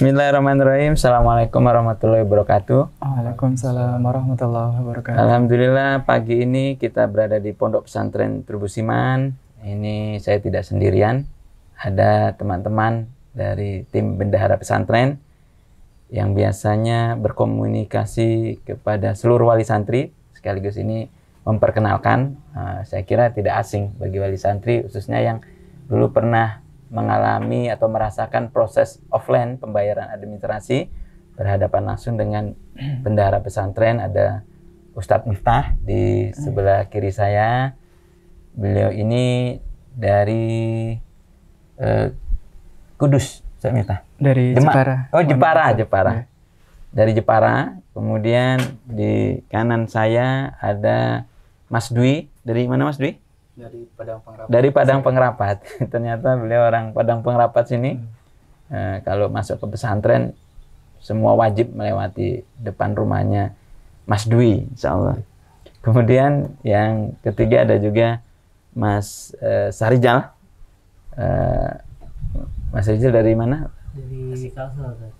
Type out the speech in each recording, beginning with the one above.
Bismillahirrahmanirrahim. Assalamualaikum warahmatullahi wabarakatuh. Waalaikumsalam warahmatullahi wabarakatuh. Alhamdulillah pagi ini kita berada di Pondok Pesantren Trubus Iman. Ini saya tidak sendirian. Ada teman-teman dari tim bendahara pesantren yang biasanya berkomunikasi kepada seluruh wali santri. Sekaligus ini memperkenalkan, saya kira tidak asing bagi wali santri, khususnya yang dulu pernah mengalami atau merasakan proses offline pembayaran administrasi berhadapan langsung dengan bendahara pesantren. Ada Ustadz Miftah di sebelah kiri saya. Beliau ini dari Kudus, Ustadz Miftah. Dari Jepara. Oh, Jepara. Dari Jepara. Kemudian di kanan saya ada Mas Dwi. Dari mana Mas Dwi? Dari Padang Pengrapat. Dari Padang Pengrapat. Ternyata beliau orang Padang Pengrapat sini. Kalau masuk ke pesantren, semua wajib melewati depan rumahnya Mas Dwi, insya Allah. Kemudian yang ketiga ada juga Mas Sarijal. Mas Sarijal dari mana?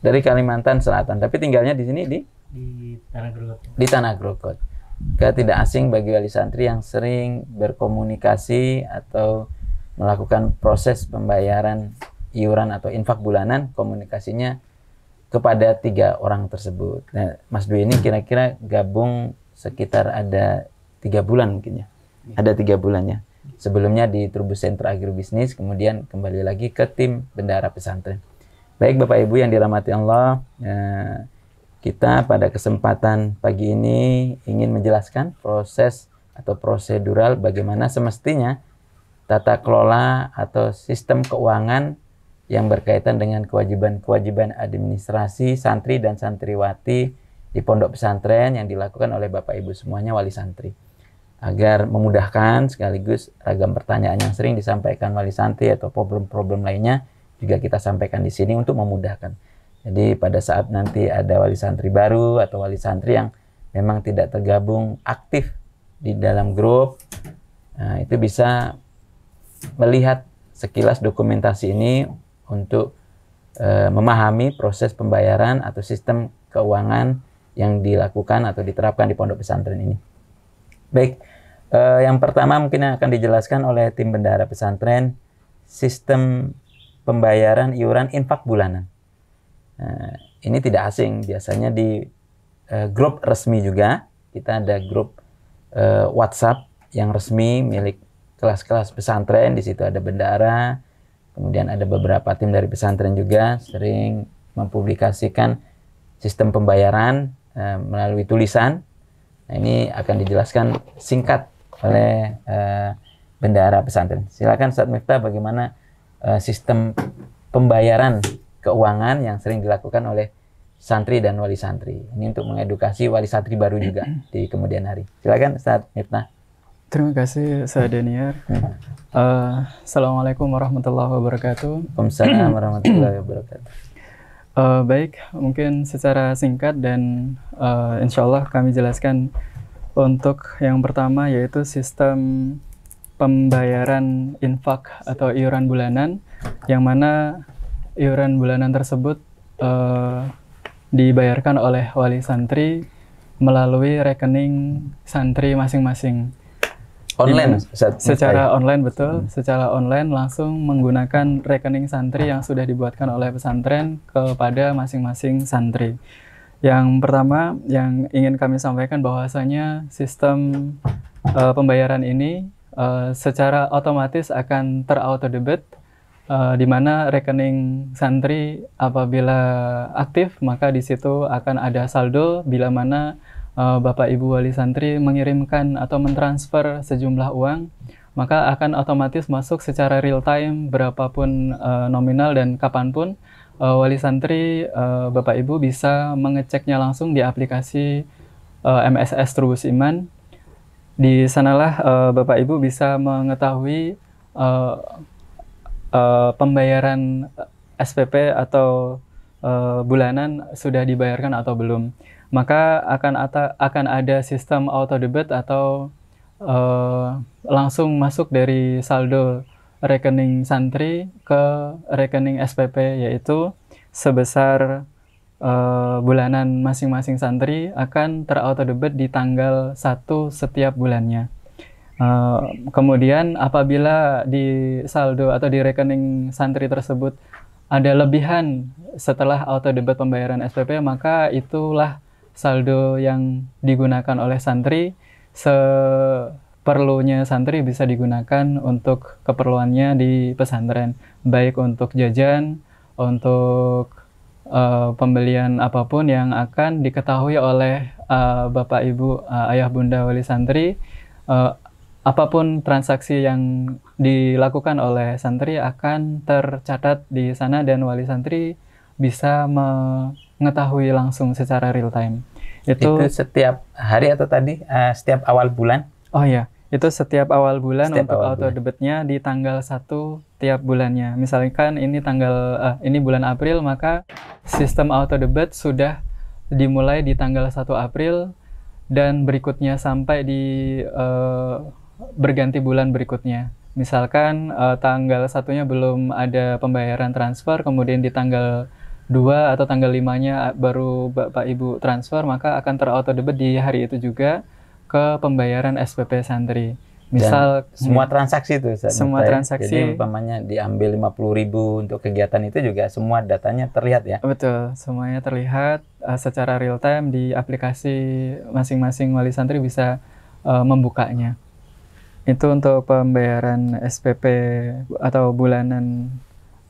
Dari Kalimantan Selatan. Tapi tinggalnya di sini di Tanah Grogol. Di Tanah Grogol. Tidak asing bagi wali santri yang sering berkomunikasi atau melakukan proses pembayaran iuran atau infak bulanan, komunikasinya kepada 3 orang tersebut. Nah, Mas Dwi ini kira-kira gabung sekitar ada 3 bulan mungkin ya. Ada 3 bulannya. Sebelumnya di Trubus Center Agribisnis, kemudian kembali lagi ke tim bendahara pesantren. Baik Bapak Ibu yang dirahmati Allah, kita pada kesempatan pagi ini ingin menjelaskan proses atau prosedural bagaimana semestinya tata kelola atau sistem keuangan yang berkaitan dengan kewajiban-kewajiban administrasi santri dan santriwati di pondok pesantren yang dilakukan oleh Bapak Ibu semuanya wali santri. Agar memudahkan sekaligus ragam pertanyaan yang sering disampaikan wali santri atau problem-problem lainnya juga kita sampaikan di sini untuk memudahkan. Jadi pada saat nanti ada wali santri baru atau wali santri yang memang tidak tergabung aktif di dalam grup, nah, itu bisa melihat sekilas dokumentasi ini untuk memahami proses pembayaran atau sistem keuangan yang dilakukan atau diterapkan di pondok pesantren ini. Baik, yang pertama mungkin akan dijelaskan oleh tim bendahara pesantren, sistem pembayaran iuran infak bulanan. Ini tidak asing, biasanya di grup resmi juga. Kita ada grup WhatsApp yang resmi milik kelas-kelas pesantren. Di situ ada bendahara, kemudian ada beberapa tim dari pesantren juga sering mempublikasikan sistem pembayaran melalui tulisan. Nah, ini akan dijelaskan singkat oleh bendahara pesantren. Silakan Ustadz Miftah, bagaimana sistem pembayaran keuangan yang sering dilakukan oleh santri dan wali santri. Ini untuk mengedukasi wali santri baru juga di kemudian hari. Silakan Ustadz Miftah. Terima kasih Ustadz Daniar. Assalamualaikum warahmatullahi wabarakatuh. Waalaikumsalam warahmatullahi wabarakatuh. Baik, mungkin secara singkat dan insya Allah kami jelaskan untuk yang pertama yaitu sistem pembayaran infak atau iuran bulanan, yang mana iuran bulanan tersebut dibayarkan oleh wali santri melalui rekening santri masing-masing. Online? Secara online, betul. Secara online langsung menggunakan rekening santri yang sudah dibuatkan oleh pesantren kepada masing-masing santri. Yang pertama yang ingin kami sampaikan bahwasanya sistem pembayaran ini secara otomatis akan terauto-debit, di mana rekening santri apabila aktif maka di situ akan ada saldo bila mana Bapak Ibu wali santri mengirimkan atau mentransfer sejumlah uang, maka akan otomatis masuk secara real time berapapun nominal dan kapanpun wali santri Bapak Ibu bisa mengeceknya langsung di aplikasi MSS Trubus Iman. Di sanalah Bapak Ibu bisa mengetahui pembayaran SPP atau bulanan sudah dibayarkan atau belum. Maka akan ada sistem auto debit atau langsung masuk dari saldo rekening santri ke rekening SPP, yaitu sebesar bulanan masing-masing santri akan terauto-debit di tanggal 1 setiap bulannya. Kemudian apabila di saldo atau di rekening santri tersebut ada lebihan setelah auto-debit pembayaran SPP, maka itulah saldo yang digunakan oleh santri. Seperlunya santri bisa digunakan untuk keperluannya di pesantren, baik untuk jajan, untuk pembelian apapun yang akan diketahui oleh Bapak Ibu, Ayah Bunda Wali Santri. Apapun transaksi yang dilakukan oleh santri akan tercatat di sana dan wali santri bisa mengetahui langsung secara real time. Itu setiap hari atau tadi setiap awal bulan? Oh ya, itu setiap awal bulan Setiap untuk awal auto debitnya di tanggal 1 tiap bulannya. Misalkan ini ini bulan April, maka sistem auto debit sudah dimulai di tanggal 1 April dan berikutnya sampai di berganti bulan berikutnya. Misalkan tanggal 1-nya belum ada pembayaran transfer, kemudian di tanggal 2 atau tanggal 5-nya baru Bapak Ibu transfer, maka akan terauto debit di hari itu juga ke pembayaran SPP santri. Misal dan semua transaksi itu semua transaksi. Jadi umpamanya diambil 50.000 untuk kegiatan itu juga semua datanya terlihat ya. Betul, semuanya terlihat secara real time di aplikasi masing-masing wali santri bisa membukanya. Itu untuk pembayaran SPP atau bulanan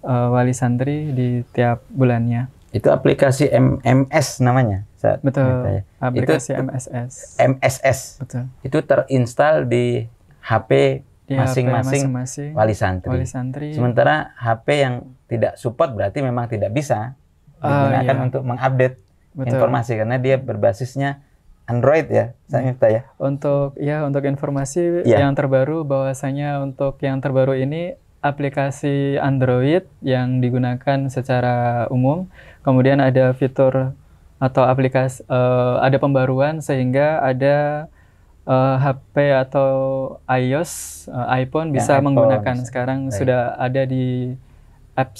wali santri di tiap bulannya. Itu aplikasi MMS namanya. Betul, aplikasi itu, MSS. MSS. Betul. Itu terinstall di HP masing-masing wali santri. Sementara HP yang tidak support berarti memang tidak bisa digunakan untuk mengupdate informasi karena dia berbasisnya Android ya, Sanifta ya. Untuk informasi yang terbaru, bahwasanya untuk yang terbaru ini aplikasi Android yang digunakan secara umum. Kemudian ada fitur atau aplikasi ada pembaruan sehingga ada HP atau iOS, iPhone bisa menggunakan bisa. Sekarang sudah ada di App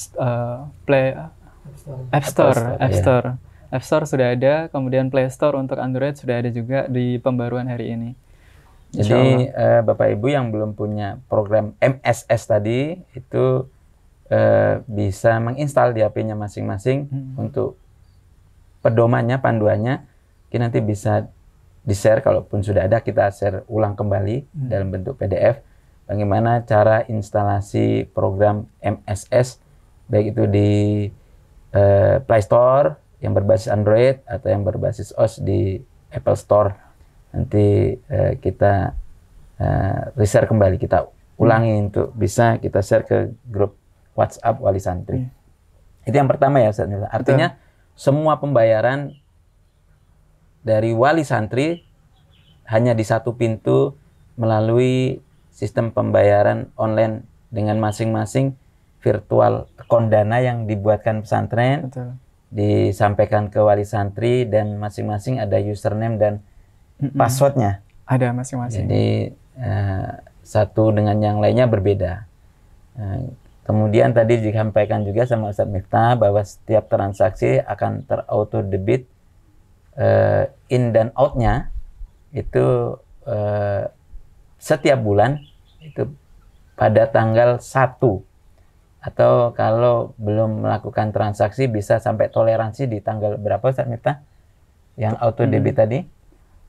Store sudah ada, kemudian Play Store untuk Android sudah ada juga di pembaruan hari ini. Jadi Bapak Ibu yang belum punya program MSS tadi itu bisa menginstal di HP-nya masing-masing untuk pedomannya, panduannya. Nanti bisa di-share, kalaupun sudah ada kita share ulang kembali dalam bentuk PDF bagaimana cara instalasi program MSS, baik itu di Play Store yang berbasis Android atau yang berbasis iOS di Apple Store. Nanti kita reshare kembali, kita ulangi untuk bisa kita share ke grup WhatsApp wali santri. Itu yang pertama ya Ustaz Nila. Artinya semua pembayaran dari wali santri hanya di satu pintu melalui sistem pembayaran online dengan masing-masing virtual account dana yang dibuatkan pesantren. Betul. Disampaikan ke wali santri dan masing-masing ada username dan passwordnya. Ada masing-masing. Jadi satu dengan yang lainnya berbeda. Kemudian tadi disampaikan juga sama Ustaz Miftah bahwa setiap transaksi akan terauto debit in dan out-nya itu setiap bulan itu pada tanggal 1, atau kalau belum melakukan transaksi bisa sampai toleransi di tanggal berapa Ustaz Miftah yang auto debit tadi?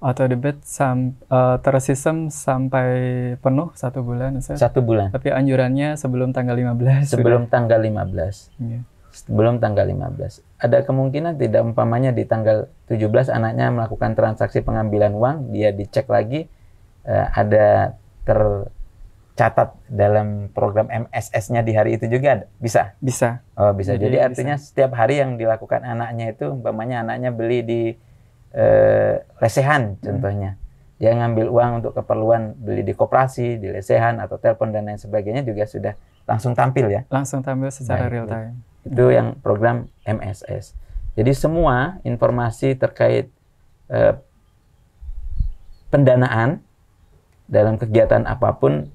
Auto debit tersistem sampai penuh 1 bulan Ustaz. 1 bulan. Tapi anjurannya sebelum tanggal 15. Sebelum tanggal 15. Yeah. Sebelum tanggal 15. Ada kemungkinan tidak umpamanya di tanggal 17 anaknya melakukan transaksi pengambilan uang, dia dicek lagi ada tercatat dalam program MSS-nya di hari itu juga ada? Bisa? Bisa. Oh, bisa. Jadi artinya setiap hari yang dilakukan anaknya itu, umpamanya anaknya beli di lesehan contohnya. Dia ngambil uang untuk keperluan beli di koperasi, di lesehan atau telepon dan lain sebagainya juga sudah langsung tampil ya? Langsung tampil secara real time. Itu yang program MSS. Jadi semua informasi terkait pendanaan dalam kegiatan apapun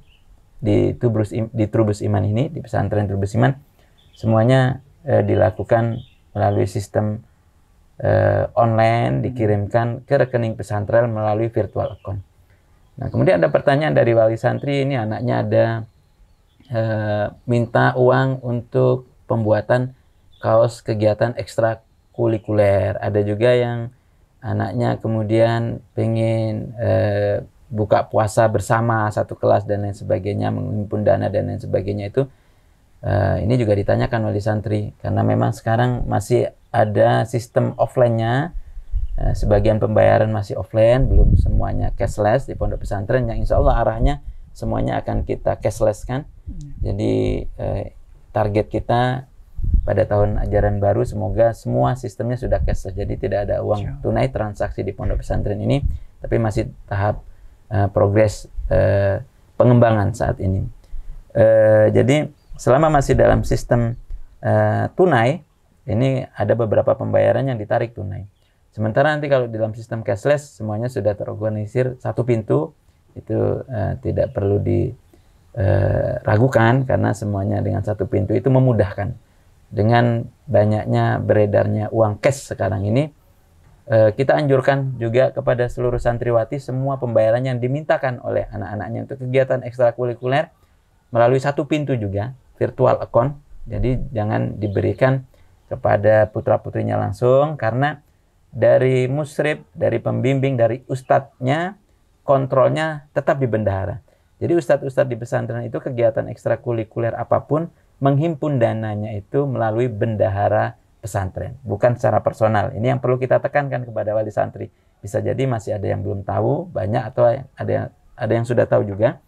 di Trubus Iman ini, di pesantren Trubus Iman, semuanya dilakukan melalui sistem online dikirimkan ke rekening pesantren melalui virtual account. Nah, kemudian ada pertanyaan dari wali santri, ini anaknya ada minta uang untuk pembuatan kaos kegiatan ekstrakurikuler. Ada juga yang anaknya kemudian pengen buka puasa bersama satu kelas dan lain sebagainya, menghimpun dana dan lain sebagainya itu. Ini juga ditanyakan wali santri, karena memang sekarang masih ada sistem offline-nya, sebagian pembayaran masih offline, belum semuanya cashless di pondok pesantren, yang insya Allah arahnya semuanya akan kita cashless kan. Jadi target kita pada tahun ajaran baru semoga semua sistemnya sudah cashless, jadi tidak ada uang tunai transaksi di pondok pesantren ini, tapi masih tahap progres pengembangan saat ini. Jadi selama masih dalam sistem tunai, ini ada beberapa pembayaran yang ditarik tunai. Sementara nanti kalau dalam sistem cashless semuanya sudah terorganisir satu pintu, itu tidak perlu diragukan karena semuanya dengan satu pintu itu memudahkan. Dengan banyaknya beredarnya uang cash sekarang ini, kita anjurkan juga kepada seluruh santriwati semua pembayaran yang dimintakan oleh anak-anaknya untuk kegiatan ekstrakurikuler melalui satu pintu juga, virtual account. Jadi jangan diberikan kepada putra-putrinya langsung, karena dari musyrib, dari pembimbing, dari ustadznya, kontrolnya tetap di bendahara. Jadi ustadz-ustadz di pesantren itu kegiatan ekstrakurikuler apapun, menghimpun dananya itu melalui bendahara pesantren, bukan secara personal. Ini yang perlu kita tekankan kepada wali santri. Bisa jadi masih ada yang belum tahu, banyak, atau ada yang sudah tahu juga.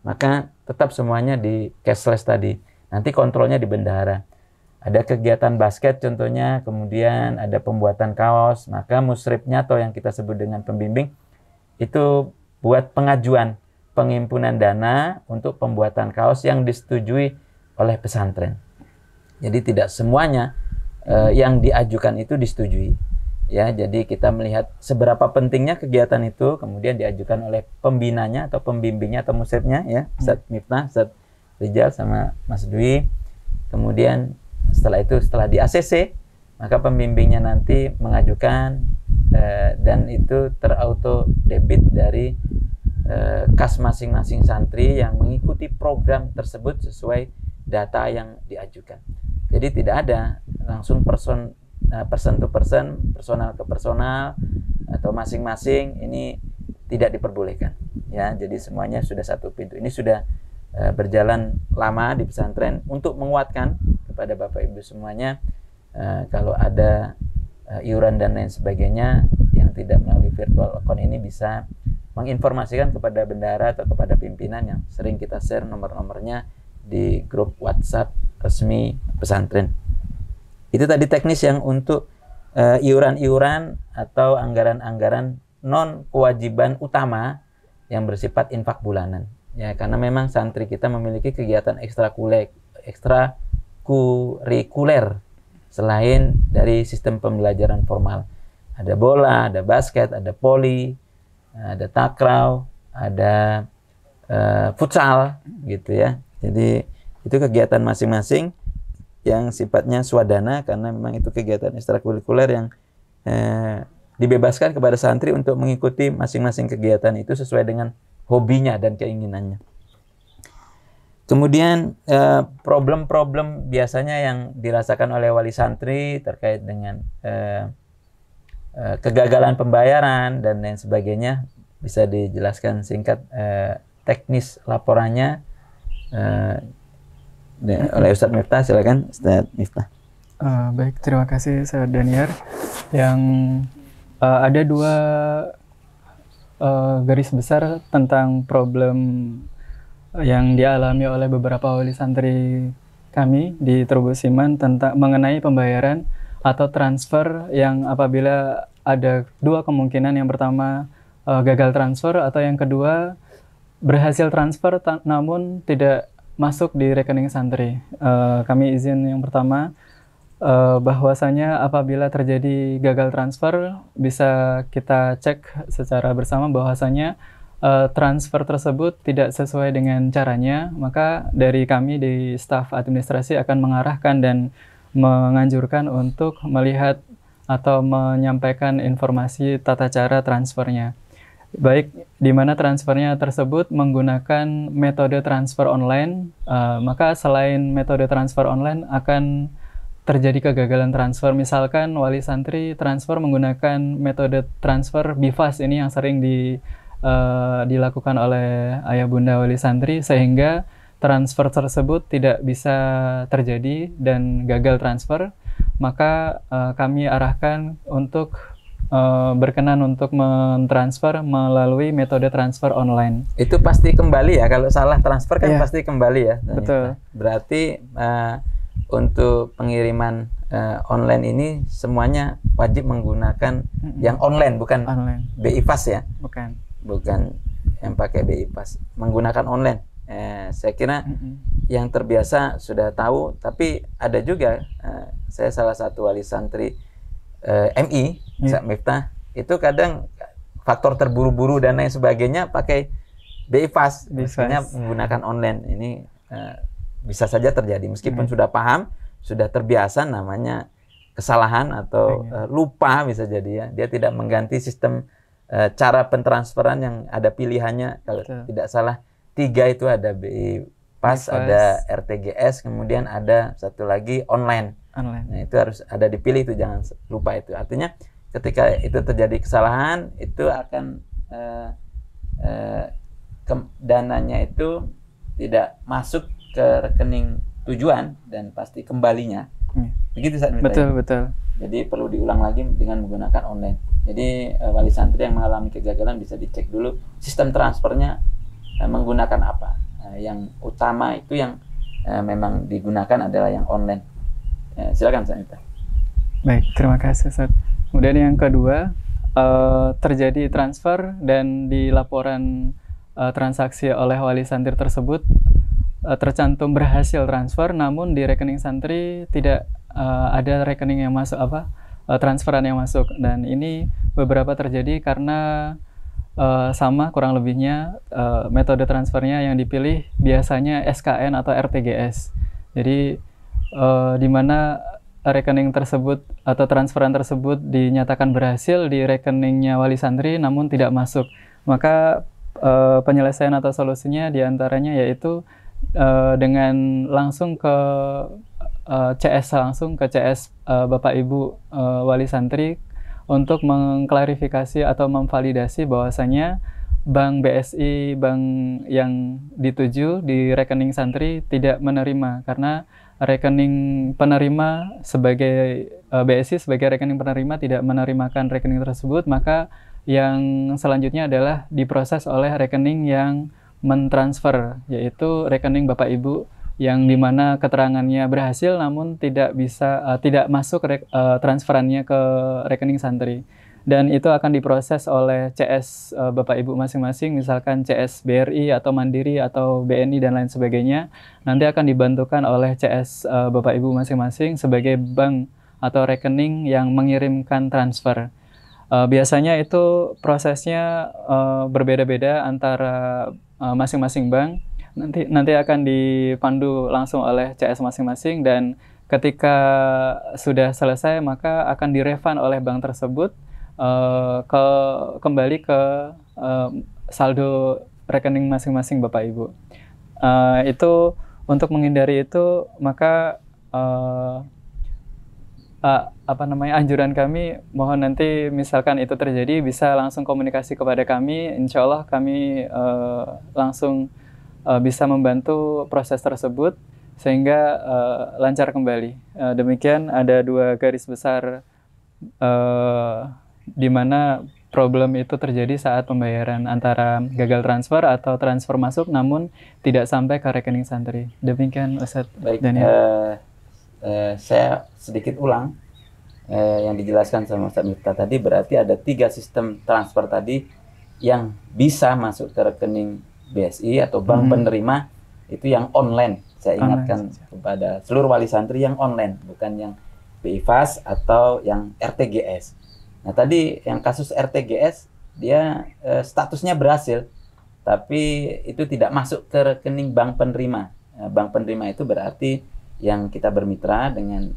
Maka tetap semuanya di cashless tadi. Nanti kontrolnya di bendahara. Ada kegiatan basket contohnya, kemudian ada pembuatan kaos, maka musyribnya atau yang kita sebut dengan pembimbing itu buat pengajuan penghimpunan dana untuk pembuatan kaos yang disetujui oleh pesantren. Jadi tidak semuanya yang diajukan itu disetujui. Ya, jadi kita melihat seberapa pentingnya kegiatan itu, kemudian diajukan oleh pembinanya atau pembimbingnya atau musyribnya, ya, Ustadz Miftah, Ustadz Rijal sama Mas Dwi. Kemudian setelah itu, setelah di ACC, maka pembimbingnya nanti mengajukan dan itu terauto debit dari kas masing-masing santri yang mengikuti program tersebut sesuai data yang diajukan. Jadi tidak ada langsung person to person, personal ke personal, atau masing-masing, ini tidak diperbolehkan. Ya, jadi semuanya sudah satu pintu. Ini sudah berjalan lama di pesantren untuk menguatkan kepada Bapak Ibu semuanya, kalau ada iuran dan lain sebagainya yang tidak melalui virtual account ini bisa menginformasikan kepada bendahara atau kepada pimpinan yang sering kita share nomor-nomornya di grup WhatsApp resmi pesantren. Itu tadi teknis yang untuk iuran-iuran atau anggaran-anggaran non kewajiban utama yang bersifat infak bulanan. Ya, karena memang santri kita memiliki kegiatan ekstrakurikuler selain dari sistem pembelajaran formal. Ada bola, ada basket, ada voli, ada takraw, ada futsal gitu ya. Jadi itu kegiatan masing-masing yang sifatnya swadana, karena memang itu kegiatan ekstrakurikuler yang dibebaskan kepada santri untuk mengikuti masing-masing kegiatan itu sesuai dengan hobinya dan keinginannya. Kemudian problem-problem biasanya yang dirasakan oleh wali santri terkait dengan kegagalan pembayaran dan lain sebagainya, bisa dijelaskan singkat teknis laporannya oleh Ustadz Miftah. Silakan Ustadz Miftah. Baik, terima kasih Ustadz Daniar. Yang ada dua garis besar tentang problem yang dialami oleh beberapa wali santri kami di Trubus Iman tentang mengenai pembayaran atau transfer, yang apabila ada dua kemungkinan. Yang pertama gagal transfer, atau yang kedua berhasil transfer namun tidak masuk di rekening santri. Kami izin yang pertama, bahwasanya apabila terjadi gagal transfer bisa kita cek secara bersama bahwasanya transfer tersebut tidak sesuai dengan caranya, maka dari kami di staf administrasi akan mengarahkan dan menganjurkan untuk melihat atau menyampaikan informasi tata cara transfernya. Baik di mana transfernya tersebut menggunakan metode transfer online, maka selain metode transfer online akan terjadi kegagalan transfer. Misalkan wali santri transfer menggunakan metode transfer BIFAS, ini yang sering dilakukan oleh ayah bunda wali santri, sehingga transfer tersebut tidak bisa terjadi dan gagal transfer. Maka kami arahkan untuk berkenan untuk mentransfer melalui metode transfer online. Itu pasti kembali ya, kalau salah transfer kan pasti kembali ya. Betul. Berarti untuk pengiriman online ini semuanya wajib menggunakan yang online, bukan BI Fast ya? Bukan yang pakai BI Fast, menggunakan online. Saya kira yang terbiasa sudah tahu, tapi ada juga saya salah satu wali santri MI, Ustaz Miftah, itu kadang faktor terburu-buru dan lain sebagainya pakai BI Fast, misalnya menggunakan online. Ini bisa saja terjadi meskipun sudah paham, sudah terbiasa, namanya kesalahan atau lupa bisa jadi ya. Dia tidak mengganti sistem cara pentransferan yang ada pilihannya, kalau tidak salah 3 itu ada BI Fast, ada RTGS, kemudian ada satu lagi online. Nah, itu harus ada dipilih, itu jangan lupa itu. Artinya ketika itu terjadi kesalahan, itu akan dananya itu tidak masuk ke rekening tujuan dan pasti kembalinya. Begitu Ustaz Miftah. Betul. Jadi perlu diulang lagi dengan menggunakan online. Jadi wali santri yang mengalami kegagalan bisa dicek dulu sistem transfernya menggunakan apa. Yang utama itu yang memang digunakan adalah yang online. Silakan Ustaz Miftah. Baik, terima kasih Ustaz. Kemudian yang kedua, terjadi transfer dan di laporan transaksi oleh wali santri tersebut tercantum berhasil transfer, namun di rekening santri tidak ada rekening yang masuk, transferan yang masuk. Dan ini beberapa terjadi karena sama kurang lebihnya metode transfernya yang dipilih biasanya SKN atau RTGS. Jadi di mana rekening tersebut atau transferan tersebut dinyatakan berhasil di rekeningnya wali santri namun tidak masuk. Maka penyelesaian atau solusinya diantaranya yaitu dengan langsung ke CS, Bapak Ibu wali santri untuk mengklarifikasi atau memvalidasi bahwasanya bank BSI, bank yang dituju di rekening santri tidak menerima, karena rekening penerima sebagai BSI sebagai rekening penerima tidak menerimakan rekening tersebut. Maka yang selanjutnya adalah diproses oleh rekening yang mentransfer, yaitu rekening Bapak Ibu yang dimana keterangannya berhasil namun tidak masuk transferannya ke rekening santri, dan itu akan diproses oleh CS Bapak Ibu masing-masing, misalkan CS BRI atau Mandiri atau BNI dan lain sebagainya. Nanti akan dibantukan oleh CS Bapak Ibu masing-masing sebagai bank atau rekening yang mengirimkan transfer. Biasanya itu prosesnya berbeda-beda antara masing-masing bank. Nanti akan dipandu langsung oleh CS masing-masing, dan ketika sudah selesai maka akan direfund oleh bank tersebut kembali ke saldo rekening masing-masing Bapak Ibu. Itu untuk menghindari itu, maka anjuran kami, mohon nanti misalkan itu terjadi bisa langsung komunikasi kepada kami. Insya Allah kami langsung bisa membantu proses tersebut sehingga lancar kembali. Demikian, ada 2 garis besar di mana problem itu terjadi saat pembayaran, antara gagal transfer atau transfer masuk namun tidak sampai ke rekening santri. Demikian Ustaz. Baik, saya sedikit ulang yang dijelaskan sama Ustaz Miftah tadi. Berarti ada 3 sistem transfer tadi yang bisa masuk ke rekening BSI atau bank penerima, itu yang online. Saya ingatkan kepada seluruh wali santri yang online, bukan yang BI Fast atau yang RTGS. Nah, tadi yang kasus RTGS, dia statusnya berhasil, tapi itu tidak masuk ke rekening bank penerima. Bank penerima itu berarti yang kita bermitra dengan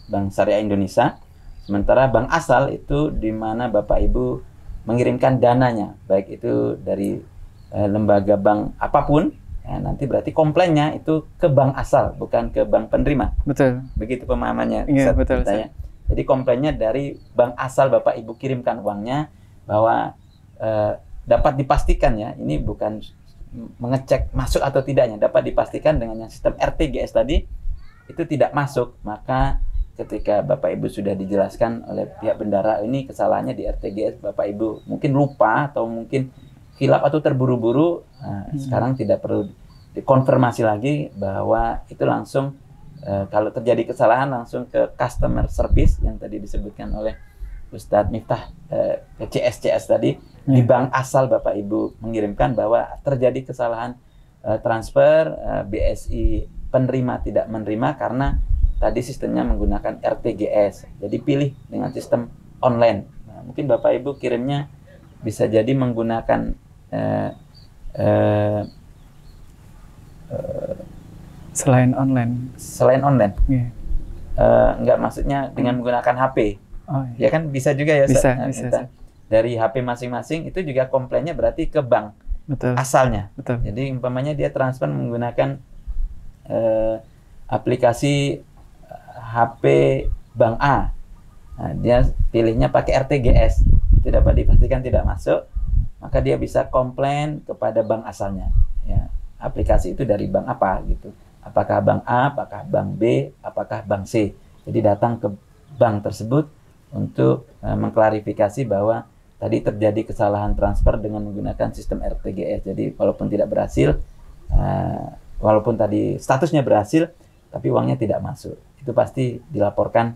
Bank Syariah Indonesia. Sementara bank asal itu di mana Bapak Ibu mengirimkan dananya, baik itu dari lembaga bank apapun, ya, nanti berarti komplainnya itu ke bank asal, bukan ke bank penerima. Betul. Begitu pemahamannya. Iya, betul. Ya. Jadi komplainnya dari bank asal Bapak Ibu kirimkan uangnya, bahwa dapat dipastikan ya, ini bukan mengecek masuk atau tidaknya, dapat dipastikan dengan yang sistem RTGS tadi itu tidak masuk, maka ketika Bapak Ibu sudah dijelaskan oleh pihak bendara ini kesalahannya di RTGS, Bapak Ibu mungkin lupa atau mungkin hilap atau terburu-buru, sekarang tidak perlu dikonfirmasi lagi, bahwa itu langsung kalau terjadi kesalahan langsung ke customer service yang tadi disebutkan oleh Ustadz Miftah, ke CSCS tadi, di bank asal Bapak Ibu mengirimkan bahwa terjadi kesalahan transfer, BSI penerima tidak menerima karena tadi sistemnya menggunakan RTGS. Jadi pilih dengan sistem online. Nah, mungkin Bapak Ibu kirimnya bisa jadi menggunakan selain online. Selain online. Yeah. Enggak, maksudnya dengan menggunakan HP. Oh, iya. Ya kan bisa juga ya. Bisa. Dari HP masing-masing itu juga komplainnya berarti ke bank. Betul. Asalnya. Betul. Jadi umpamanya dia transfer menggunakan aplikasi HP Bank A. Nah, dia pilihnya pakai RTGS. Itu dapat dipastikan tidak masuk, maka dia bisa komplain kepada bank asalnya. Ya, aplikasi itu dari bank apa gitu. Apakah bank A, apakah bank B, apakah bank C. Jadi datang ke bank tersebut untuk mengklarifikasi bahwa tadi terjadi kesalahan transfer dengan menggunakan sistem RTGS. Jadi walaupun tidak berhasil, walaupun tadi statusnya berhasil, tapi uangnya tidak masuk. Itu pasti dilaporkan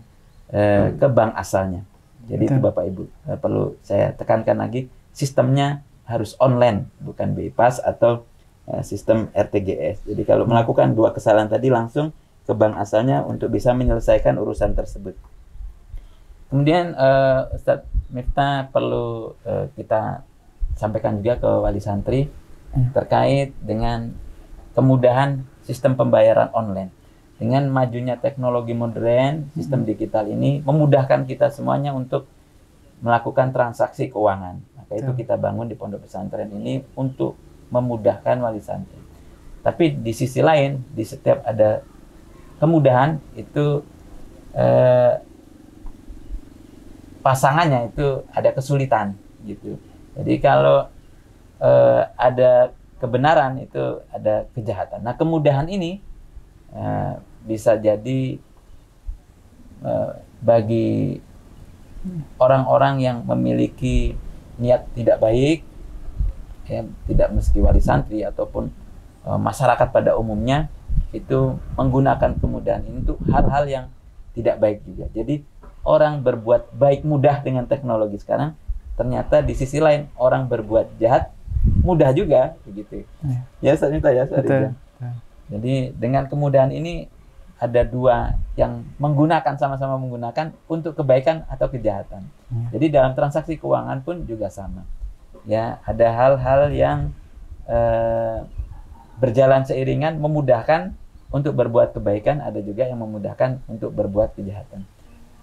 ke bank asalnya. Jadi itu Bapak Ibu perlu saya tekankan lagi, sistemnya harus online, bukan bypass atau sistem RTGS. Jadi kalau melakukan dua kesalahan tadi langsung ke bank asalnya untuk bisa menyelesaikan urusan tersebut. Kemudian Ustadz Miftah perlu kita sampaikan juga ke wali santri terkait dengan kemudahan sistem pembayaran online. Dengan majunya teknologi modern, sistem digital ini memudahkan kita semuanya untuk melakukan transaksi keuangan. Maka itu kita bangun di pondok pesantren ini untuk memudahkan wali santri. Tapi di sisi lain, di setiap ada kemudahan itu pasangannya itu ada kesulitan gitu. Jadi kalau ada kebenaran itu ada kejahatan. Nah, kemudahan ini bisa jadi bagi orang-orang yang memiliki niat tidak baik, ya, tidak mesti wali santri ataupun masyarakat pada umumnya, itu menggunakan kemudahan ini untuk hal-hal yang tidak baik juga. Jadi orang berbuat baik mudah dengan teknologi sekarang, ternyata di sisi lain orang berbuat jahat mudah juga begitu. Ya, saya minta ya, Jadi dengan kemudahan ini ada dua yang menggunakan, sama-sama menggunakan untuk kebaikan atau kejahatan. Jadi dalam transaksi keuangan pun juga sama. Ya, ada hal-hal yang berjalan seiringan memudahkan untuk berbuat kebaikan, ada juga yang memudahkan untuk berbuat kejahatan.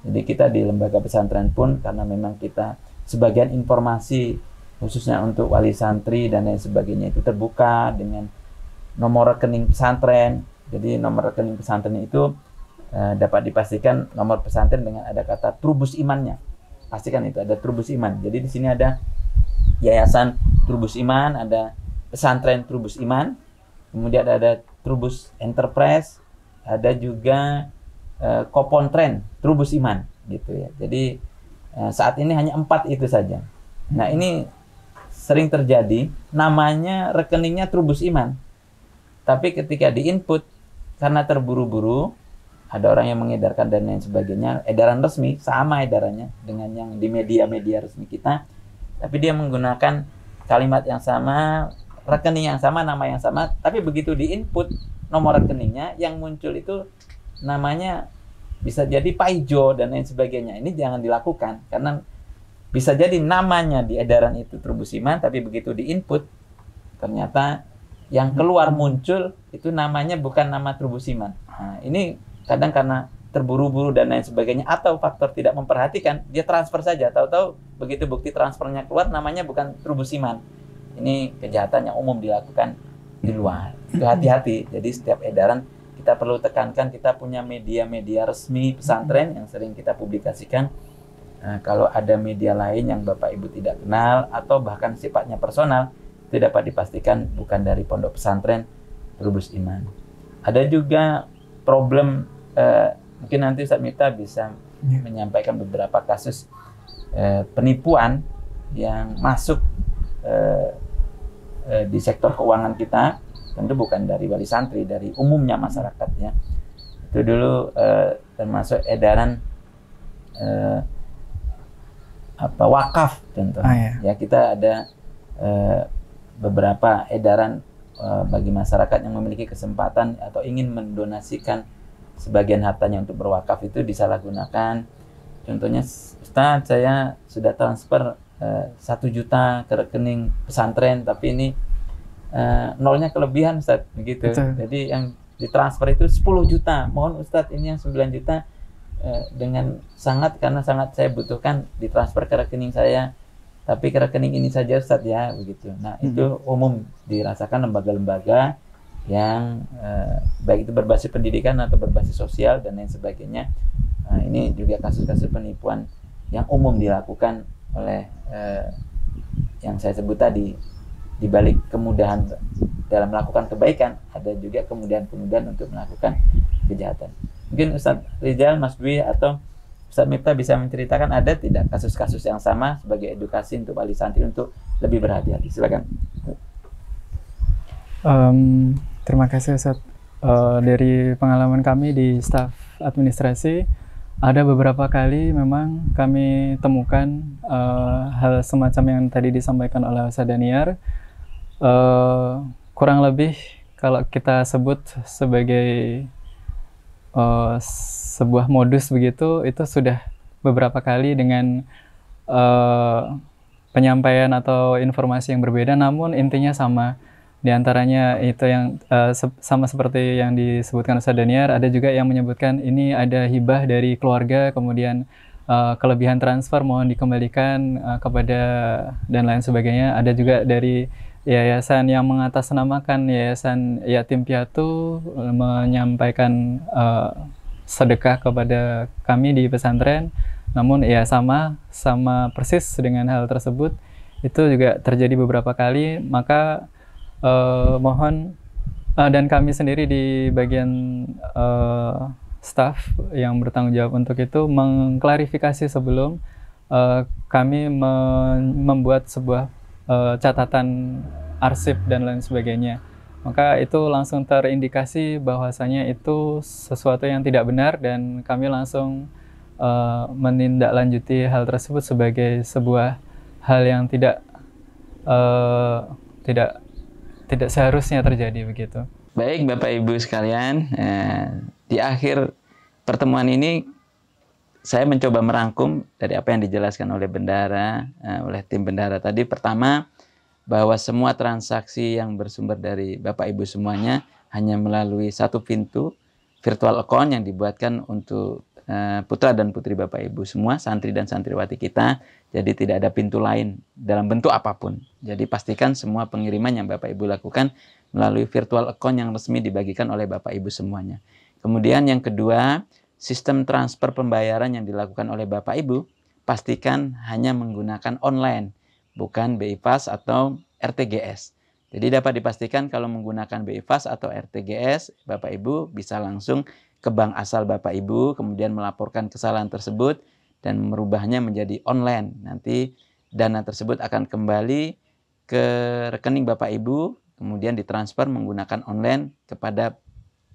Jadi kita di lembaga pesantren pun, karena memang kita sebagian informasi khususnya untuk wali santri dan lain sebagainya itu terbuka dengan nomor rekening pesantren. Jadi nomor rekening pesantren itu dapat dipastikan nomor pesantren dengan ada kata Trubus Imannya. Pastikan itu ada Trubus Iman. Jadi di sini ada Yayasan Trubus Iman, ada Pesantren Trubus Iman, kemudian ada Trubus Enterprise, ada juga Kopontren Trubus Iman gitu ya. Jadi saat ini hanya 4 itu saja. Nah, ini sering terjadi namanya rekeningnya Trubus Iman. Tapi ketika di-input karena terburu-buru, ada orang yang mengedarkan dan lain sebagainya, edaran resmi sama edarannya dengan yang di media-media resmi kita, tapi dia menggunakan kalimat yang sama, rekening yang sama, nama yang sama, tapi begitu di-input nomor rekeningnya yang muncul itu namanya bisa jadi Paijo dan lain sebagainya. Ini jangan dilakukan karena bisa jadi namanya di edaran itu Trubus Iman, tapi begitu di-input ternyata yang keluar muncul itu namanya bukan nama Trubus Iman. Nah, ini kadang karena terburu-buru dan lain sebagainya, atau faktor tidak memperhatikan, dia transfer saja. Tahu-tahu begitu bukti transfernya keluar, namanya bukan Trubus Iman. Ini kejahatan yang umum dilakukan di luar. Itu hati-hati. Jadi setiap edaran kita perlu tekankan, kita punya media-media resmi pesantren yang sering kita publikasikan. Nah, kalau ada media lain yang Bapak Ibu tidak kenal atau bahkan sifatnya personal, itu dapat dipastikan bukan dari pondok pesantren Trubus Iman. Ada juga problem, mungkin nanti Ustaz Miftah bisa menyampaikan beberapa kasus penipuan yang masuk di sektor keuangan kita, tentu bukan dari wali santri, dari umumnya masyarakat ya. Itu dulu termasuk edaran wakaf contohnya. Ya, kita ada beberapa edaran bagi masyarakat yang memiliki kesempatan atau ingin mendonasikan sebagian hartanya untuk berwakaf, itu disalahgunakan. Contohnya, Ustaz, saya sudah transfer 1 juta ke rekening pesantren, tapi ini nolnya kelebihan, Ustaz, begitu. Jadi yang ditransfer itu 10 juta. Mohon Ustaz, ini yang 9 juta dengan karena sangat saya butuhkan, ditransfer ke rekening saya, tapi ke rekening ini saja Ustaz ya, begitu. Nah, itu umum dirasakan lembaga-lembaga yang baik itu berbasis pendidikan atau berbasis sosial dan lain sebagainya. Nah, ini juga kasus-kasus penipuan yang umum dilakukan oleh yang saya sebut tadi. Di balik kemudahan dalam melakukan kebaikan, ada juga kemudahan-kemudahan untuk melakukan kejahatan. Mungkin Ustaz Rizal, Mas Dwi, atau Ustaz Miftah bisa menceritakan ada tidak kasus-kasus yang sama sebagai edukasi untuk wali santri untuk lebih berhati-hati. Silakan. Terima kasih Ustaz. Dari pengalaman kami di staf administrasi, ada beberapa kali memang kami temukan hal semacam yang tadi disampaikan oleh Ustaz Daniar. Kurang lebih kalau kita sebut sebagai sebuah modus begitu, itu sudah beberapa kali dengan penyampaian atau informasi yang berbeda, namun intinya sama. Di antaranya itu yang sama seperti yang disebutkan Ustaz Daniar, ada juga yang menyebutkan ini ada hibah dari keluarga, kemudian kelebihan transfer mohon dikembalikan kepada dan lain sebagainya. Ada juga dari yayasan yang mengatasnamakan Yayasan Yatim Piatu menyampaikan sedekah kepada kami di pesantren, namun ya sama persis dengan hal tersebut itu juga terjadi beberapa kali. Maka mohon dan kami sendiri di bagian staf yang bertanggung jawab untuk itu mengklarifikasi sebelum kami membuat sebuah catatan arsip dan lain sebagainya. Maka itu langsung terindikasi bahwasanya itu sesuatu yang tidak benar, dan kami langsung menindaklanjuti hal tersebut sebagai sebuah hal yang tidak seharusnya terjadi begitu. Baik Bapak Ibu sekalian, di akhir pertemuan ini saya mencoba merangkum dari apa yang dijelaskan oleh bendara, oleh tim bendara tadi. Pertama, bahwa semua transaksi yang bersumber dari Bapak Ibu semuanya hanya melalui satu pintu virtual account yang dibuatkan untuk putra dan putri Bapak Ibu semua, santri dan santriwati kita. Jadi tidak ada pintu lain dalam bentuk apapun. Jadi pastikan semua pengiriman yang Bapak Ibu lakukan melalui virtual account yang resmi dibagikan oleh Bapak Ibu semuanya. Kemudian yang kedua, sistem transfer pembayaran yang dilakukan oleh Bapak Ibu pastikan hanya menggunakan online, bukan BI Fast atau RTGS. Jadi dapat dipastikan kalau menggunakan BI Fast atau RTGS, Bapak Ibu bisa langsung ke bank asal Bapak Ibu, kemudian melaporkan kesalahan tersebut dan merubahnya menjadi online. Nanti dana tersebut akan kembali ke rekening Bapak Ibu, kemudian ditransfer menggunakan online kepada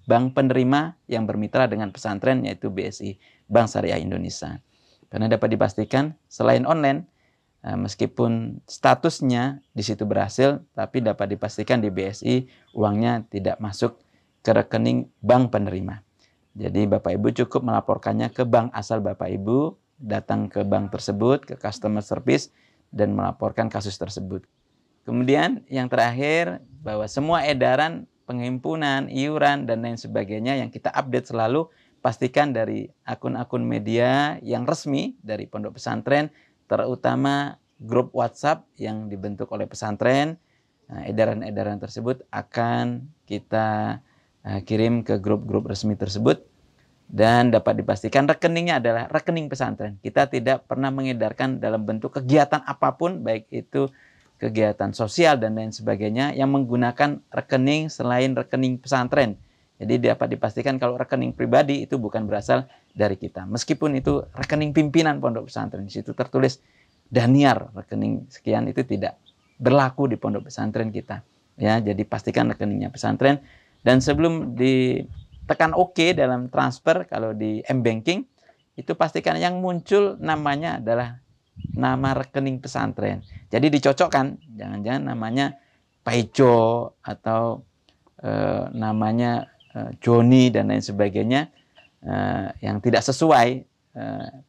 bank penerima yang bermitra dengan pesantren, yaitu BSI, Bank Syariah Indonesia. Karena dapat dipastikan selain online, meskipun statusnya di situ berhasil, tapi dapat dipastikan di BSI uangnya tidak masuk ke rekening bank penerima. Jadi Bapak Ibu cukup melaporkannya ke bank asal Bapak Ibu, datang ke bank tersebut, ke customer service, dan melaporkan kasus tersebut. Kemudian yang terakhir, bahwa semua edaran, penghimpunan, iuran, dan lain sebagainya yang kita update selalu, pastikan dari akun-akun media yang resmi dari pondok pesantren, terutama grup WhatsApp yang dibentuk oleh pesantren. Nah, edaran-edaran tersebut akan kita kirim ke grup-grup resmi tersebut, dan dapat dipastikan rekeningnya adalah rekening pesantren. Kita tidak pernah mengedarkan dalam bentuk kegiatan apapun, baik itu kegiatan sosial dan lain sebagainya, yang menggunakan rekening selain rekening pesantren. Jadi dapat dipastikan kalau rekening pribadi itu bukan berasal dari kita. Meskipun itu rekening pimpinan pondok pesantren, di situ tertulis Daniar, rekening sekian, itu tidak berlaku di pondok pesantren kita. Ya, jadi pastikan rekeningnya pesantren. Dan sebelum ditekan OK dalam transfer, kalau di M-Banking, itu pastikan yang muncul namanya adalah nama rekening pesantren. Jadi dicocokkan, jangan-jangan namanya Paijo atau namanya Joni dan lain sebagainya, yang tidak sesuai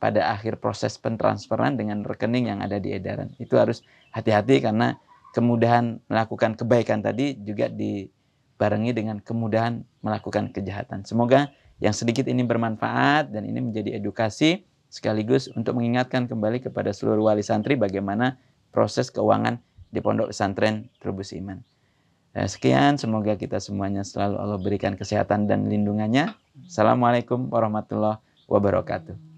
pada akhir proses pentransferan dengan rekening yang ada di edaran. Itu harus hati-hati, karena kemudahan melakukan kebaikan tadi juga dibarengi dengan kemudahan melakukan kejahatan. Semoga yang sedikit ini bermanfaat dan ini menjadi edukasi sekaligus untuk mengingatkan kembali kepada seluruh wali santri bagaimana proses keuangan di pondok pesantren Trubus Iman. Sekian, semoga kita semuanya selalu Allah berikan kesehatan dan lindungannya. Assalamualaikum warahmatullahi wabarakatuh.